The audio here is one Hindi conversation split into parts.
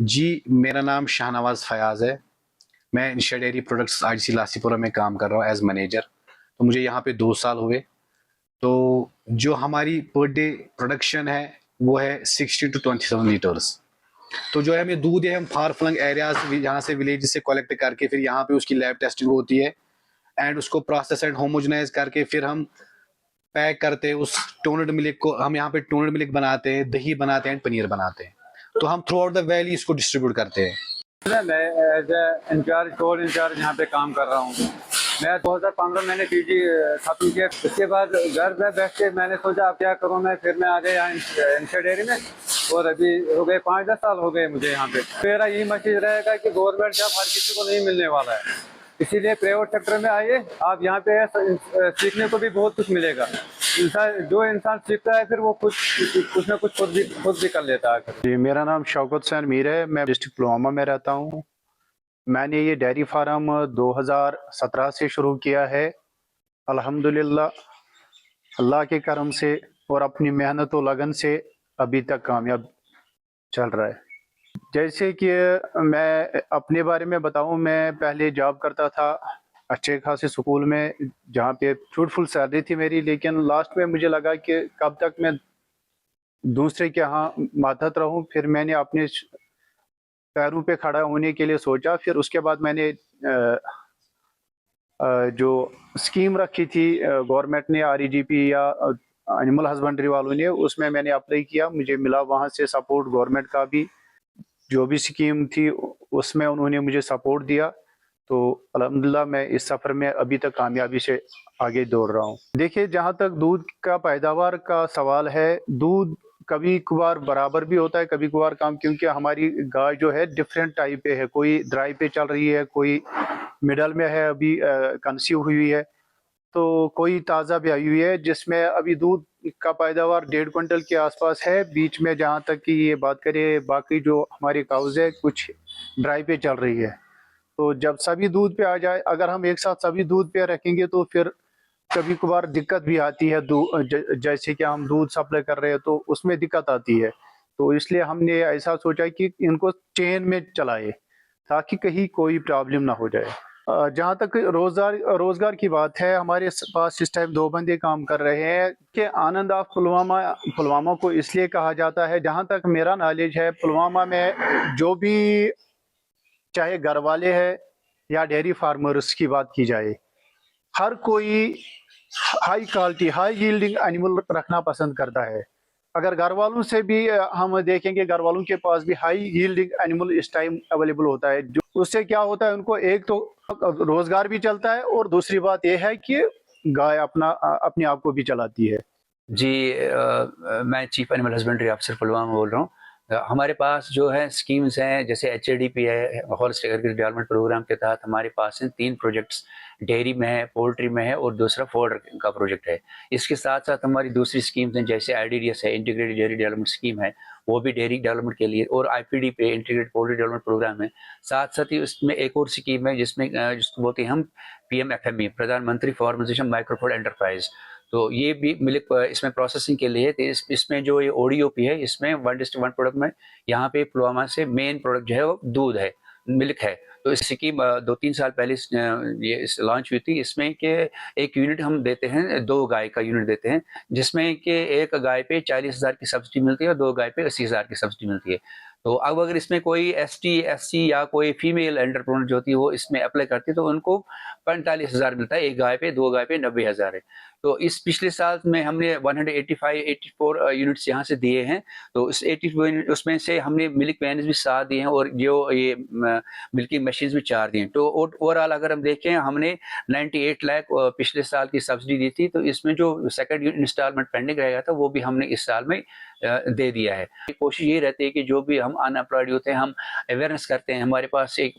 जी, मेरा नाम शाहनवाज़ फ़याज़ है। मैं इंशा डेयरी प्रोडक्ट्स आईडीसी लासीपुरा में काम कर रहा हूँ एज़ मैनेजर। तो मुझे यहाँ पे 2 साल हुए। तो जो हमारी पर डे प्रोडक्शन है, वो है 60 टू 27 लीटर्स। तो जो है हमें दूध है हम फार फ्लंग एरियाज़ यहाँ से विलेज से कलेक्ट करके फिर यहाँ पे उसकी लैब टेस्टिंग होती है एंड उसको प्रोसेस एंड होमोजेनाइज़ करके फिर हम पैक करते हैं उस टोनड मिल्क को। हम यहाँ पे टोनड मिल्क बनाते हैं, दही बनाते हैं एंड पनीर बनाते हैं। तो हम थ्रू आउट द वैली इसको डिस्ट्रीब्यूट करते हैं। मैं as a incharge store incharge यहाँ पे काम कर रहा हूँ। मैं 2015 मैंने पीजी खत्म किया। उसके बाद घर में बैठ के मैंने सोचा अब क्या करूँ मैं, फिर मैं आ गया यहाँ इंशा डेयरी में और अभी हो गए 5-10 साल हो गए मुझे यहाँ पे। मेरा यही मैसेज रहेगा कि गवर्नमेंट जॉब हर किसी को नहीं मिलने वाला है, इसीलिए प्राइवेट सेक्टर में आइए। आप यहाँ पे सीखने को भी बहुत कुछ मिलेगा। जो इंसान सीखता है फिर वो कुछ ना कुछ खुद भी कर लेता है। जी, मेरा नाम शौकत हुसैन मीर है। मैं डिस्ट्रिक्ट पुलवामा में रहता हूँ। मैंने ये डेयरी फार्म 2017 से शुरू किया है। अल्हम्दुलिल्लाह अल्लाह के करम से और अपनी मेहनत और लगन से अभी तक कामयाब चल रहा है। जैसे कि मैं अपने बारे में बताऊं, मैं पहले जॉब करता था अच्छे खासे स्कूल में, जहाँ पे फ्रूटफुल सैलरी थी मेरी। लेकिन लास्ट में मुझे लगा कि कब तक मैं दूसरे के यहाँ मातहत रहूं। फिर मैंने अपने पैरों पे खड़ा होने के लिए सोचा। फिर उसके बाद मैंने जो स्कीम रखी थी गवर्नमेंट ने, आरईजीपी या एनिमल हस्बेंड्री वालों ने, उसमें मैंने अप्लाई किया। मुझे मिला वहाँ से सपोर्ट गवर्नमेंट का भी। जो भी स्कीम थी उसमें उन्होंने मुझे सपोर्ट दिया। तो अल्हम्दुलिल्लाह मैं इस सफ़र में अभी तक कामयाबी से आगे दौड़ रहा हूँ। देखिए, जहाँ तक दूध का पैदावार का सवाल है, दूध कभी कभार बराबर भी होता है, कभी कभार कम, क्योंकि हमारी गाय जो है डिफरेंट टाइप पे है। कोई ड्राई पे चल रही है, कोई मिडल में है, अभी कंसीव हुई है, तो कोई ताज़ा भी आई हुई है जिसमें अभी दूध का पैदावार 1.5 क्विंटल के आसपास है। बीच में जहाँ तक कि ये बात करें, बाकी जो हमारी काउज है कुछ ड्राई पे चल रही है। तो जब सभी दूध पे आ जाए, अगर हम एक साथ सभी दूध पे रखेंगे तो फिर कभी कभार दिक्कत भी आती है। जैसे कि हम दूध सप्लाई कर रहे हैं तो उसमें दिक्कत आती है। तो इसलिए हमने ऐसा सोचा कि इनको चेन में चलाए ताकि कहीं कोई प्रॉब्लम ना हो जाए। जहाँ तक रोजगार की बात है, हमारे पास इस टाइम 2 बंदे काम कर रहे हैं। कि आनंद ऑफ पुलवामा, पुलवामा को इसलिए कहा जाता है, जहाँ तक मेरा नॉलेज है, पुलवामा में जो भी चाहे घर वाले हैं या डेयरी फार्मर्स की बात की जाए, हर कोई high quality high yielding animal रखना पसंद करता है। अगर घर वालों से भी हम देखेंगे, घर वालों के पास भी हाई यील्डिंग एनिमल इस टाइम अवेलेबल होता है। जो उससे क्या होता है, उनको एक तो रोजगार भी चलता है और दूसरी बात यह है कि गाय अपने आप को भी चलाती है। जी, मैं chief animal husbandry officer Pulwama बोल रहा हूँ। हमारे पास जो है स्कीम्स हैं, जैसे एचएडीपी है, होलिस्टिक एग्रीकल्चर डेवलपमेंट प्रोग्राम के तहत हमारे पास हैं 3 प्रोजेक्ट्स। डेयरी में है, पोल्ट्री में है और दूसरा फॉडर का प्रोजेक्ट है। इसके साथ साथ हमारी दूसरी स्कीम्स हैं, जैसे आईडीडीएस है, इंटीग्रेटेड डेयरी डेवलपमेंट स्कीम है, वो भी डेयरी डेवलपमेंट के लिए, और आईपीडी पे इंटीग्रेटेड पोल्ट्री डेवलपमेंट प्रोग्राम है। साथ साथ ही उसमें एक और स्कीम है जिसमें जिसको बोलते हैं हम पीएमएफएमई, प्रधानमंत्री फॉर्मलाइजेशन माइक्रो फूड एंटरप्राइज। तो ये भी मिल्क इसमें प्रोसेसिंग के लिए, तो इसमें जो ये ओडीओपी है, इसमें 1:1 प्रोडक्ट में यहाँ पे पुलवामा से मेन प्रोडक्ट जो है वो दूध है, मिल्क है। तो इस स्कीम 2-3 साल पहले ये लॉन्च हुई थी। इसमें कि एक यूनिट हम देते हैं, 2 गाय का यूनिट देते हैं, जिसमें कि एक गाय पे 40,000 की सब्सिडी मिलती है और 2 गाय पे 80,000 की सब्सिडी मिलती है। तो अब अगर इसमें कोई एसटी, एससी या कोई फीमेल एंटरप्रेन्योर जो होती है वो इसमें अप्लाई करती है, तो उनको 45,000 मिलता है। एक गाय पे, 2 गाय पे 90,000 है। तो इस पिछले साल में हमने 184 यूनिट्स यहाँ से दिए हैं। तो इस 84 यूनिट उसमें से हमने मिल्क वैन्स भी 7 दिए हैं और जो ये मिल्किंग मशीन्स भी 4 दिए हैं। तो ओवरऑल अगर हम देखें, हमने 98 लाख पिछले साल की सब्सिडी दी थी। तो इसमें जो सेकंड इंस्टॉलमेंट पेंडिंग रहेगा था वो भी हमने इस साल में दे दिया है। कोशिश ये रहती है कि जो भी हम अनएम्प्लॉयड होते हैं, हम अवेयरनेस करते हैं। हमारे पास एक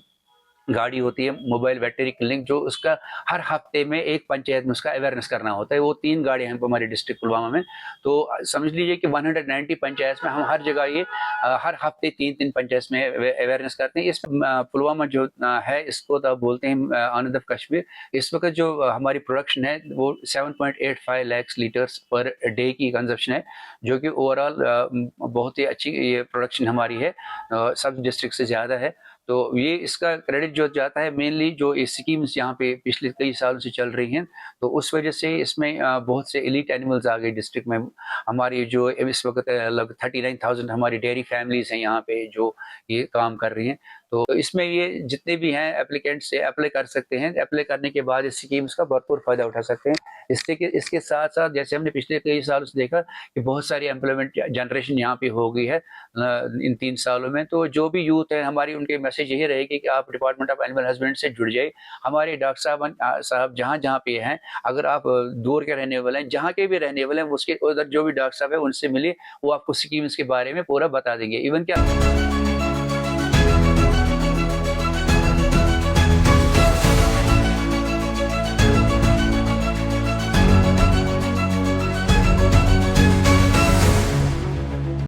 गाड़ी होती है मोबाइल वेटनरी क्लिनिक, जो उसका हर हफ्ते में एक पंचायत में उसका अवेयरनेस करना होता है। वो 3 गाड़ियाँ हैं हमारे डिस्ट्रिक्ट पुलवामा में। तो समझ लीजिए कि 190 पंचायत में हम हर जगह ये हर हफ्ते 3-3 पंचायत में अवेयरनेस करते हैं। इस पुलवामा जो है इसको तो बोलते हैं आनंद ऑफ कश्मीर। इस वक्त जो हमारी प्रोडक्शन है वो 7.85 लाख लीटर्स पर डे की कंजप्शन है, जो कि ओवरऑल बहुत ही अच्छी ये प्रोडक्शन हमारी है, सब डिस्ट्रिक्ट से ज़्यादा है। तो ये इसका क्रेडिट जो जाता है मेनली जो ये स्कीम्स यहाँ पे पिछले कई सालों से चल रही हैं, तो उस वजह से इसमें बहुत से एलीट एनिमल्स आ गए डिस्ट्रिक्ट में। हमारी जो इस वक्त लगभग 39,000 हमारी डेयरी फैमिलीज हैं यहाँ पे जो ये काम कर रही हैं। तो इसमें ये जितने भी हैं एप्लीकेंट्स से अप्लाई कर सकते हैं। अप्लाई करने के बाद इस स्कीम्स का भरपूर फ़ायदा उठा सकते हैं। इसके साथ साथ जैसे हमने पिछले कई सालों से देखा कि बहुत सारी एम्प्लॉयमेंट जनरेशन यहाँ पे हो गई है इन 3 सालों में। तो जो भी यूथ है हमारी, उनके मैसेज यही रहेगी कि आप डिपार्टमेंट ऑफ एनिमल हस्बेंड्री से जुड़ जाइए। हमारे डॉक्टर साहब जहाँ पे हैं, अगर आप दूर के रहने वाले हैं, जहाँ के भी रहने वाले हैं, उसके उधर जो भी डॉक्टर साहब है उनसे मिलिए, वो आपको स्कीम्स के बारे में पूरा बता देंगे। इवन क्या